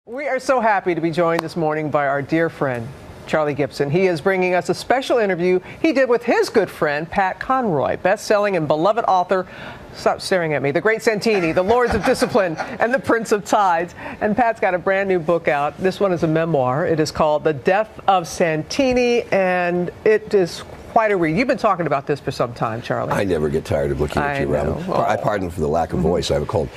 We are so happy to be joined this morning by our dear friend, Charlie Gibson. He is bringing us a special interview he did with his good friend, Pat Conroy, best-selling and beloved author, stop staring at me, The Great Santini, The Lords of Discipline, and The Prince of Tides. And Pat's got a brand new book out. This one is a memoir. It is called The Death of Santini, and it is quite a read. You've been talking about this for some time, Charlie. I never get tired of looking at you, Robin. Oh. I pardon for the lack of voice. I have a cold.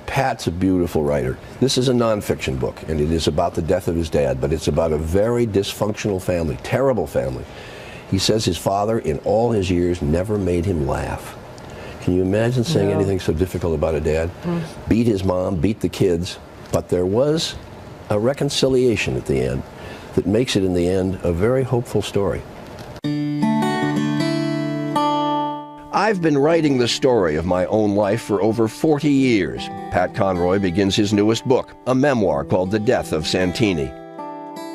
Pat's a beautiful writer. This is a nonfiction book, and it is about the death of his dad, but it's about a very dysfunctional family, terrible family. He says his father, in all his years, never made him laugh. Can you imagine saying anything so difficult about a dad? Beat his mom, beat the kids, but there was a reconciliation at the end that makes it, in the end, a very hopeful story. I've been writing the story of my own life for over 40 years. Pat Conroy begins his newest book, a memoir called The Death of Santini.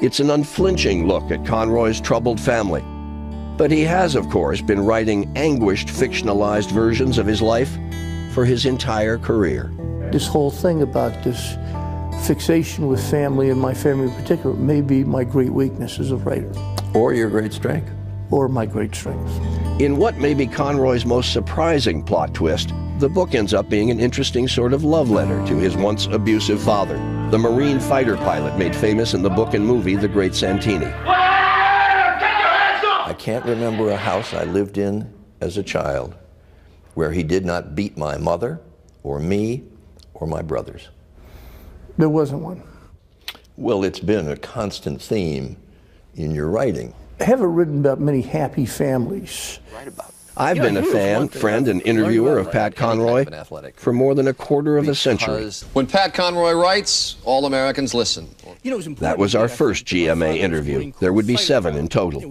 It's an unflinching look at Conroy's troubled family. But he has, of course, been writing anguished, fictionalized versions of his life for his entire career. This whole thing about this fixation with family, and my family in particular, may be my great weakness as a writer. Or your great strength. Or my great strength. In what may be Conroy's most surprising plot twist, the book ends up being an interesting sort of love letter to his once abusive father, the Marine fighter pilot made famous in the book and movie The Great Santini. I can't remember a house I lived in as a child where he did not beat my mother, or me, or my brothers. There wasn't one. Well, it's been a constant theme in your writing. I haven't written about many happy families. I've been a fan, friend, and interviewer of Pat Conroy for more than a quarter of a century. When Pat Conroy writes, all Americans listen. That was our first GMA interview. There would be 7 in total.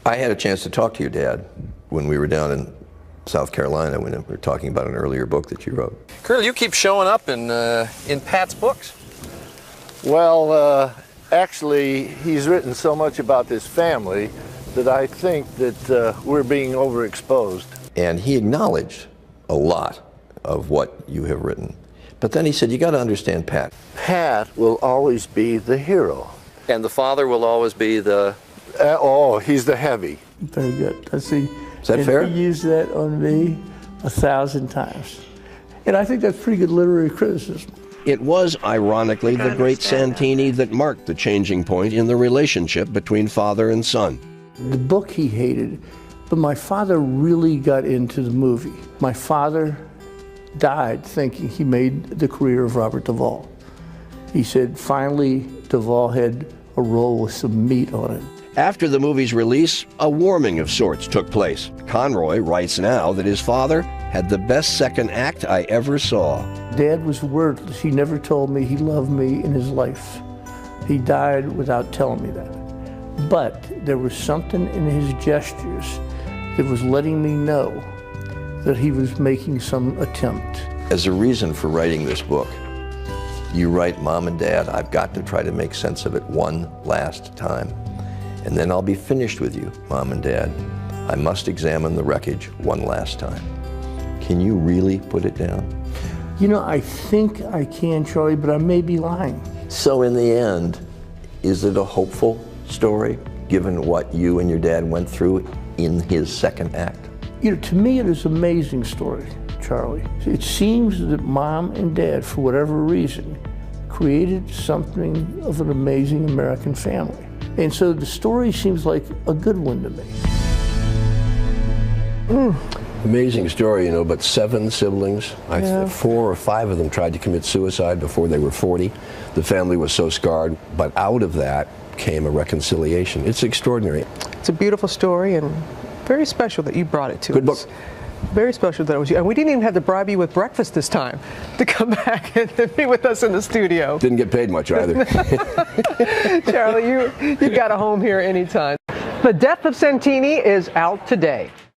I had a chance to talk to your dad when we were down in South Carolina when we were talking about an earlier book that you wrote. Colonel, you keep showing up in Pat's books. Well, actually, he's written so much about this family that I think that we're being overexposed. And he acknowledged a lot of what you have written. But then he said, you got to understand Pat. Pat will always be the hero. And the father will always be the... oh, he's the heavy. Very good. Let's see. Is that fair? He used that on me 1,000 times. And I think that's pretty good literary criticism. It was, ironically, the Great Santini that marked the changing point in the relationship between father and son. The book he hated, but my father really got into the movie. My father died thinking he made the career of Robert Duvall. He said finally Duvall had a role with some meat on it. After the movie's release, a warming of sorts took place. Conroy writes now that his father had the best second act I ever saw. Dad was wordless. He never told me he loved me in his life. He died without telling me that. But there was something in his gestures that was letting me know that he was making some attempt. As a reason for writing this book, you write, Mom and Dad, I've got to try to make sense of it one last time. And then I'll be finished with you, Mom and Dad. I must examine the wreckage one last time. Can you really put it down? You know, I think I can, Charlie, but I may be lying. So in the end, is it a hopeful story, given what you and your dad went through in his second act? You know, to me it is an amazing story, Charlie. It seems that Mom and Dad, for whatever reason, created something of an amazing American family. And so the story seems like a good one to me. Amazing story, you know, but 7 siblings. 4 or 5 of them tried to commit suicide before they were 40. The family was so scarred, but out of that came a reconciliation. It's extraordinary. It's a beautiful story and very special that you brought it to us. Good book. Very special that it was you. And we didn't even have to bribe you with breakfast this time to come back and be with us in the studio. Didn't get paid much either. Charlie, you got a home here anytime. The Death of Santini is out today.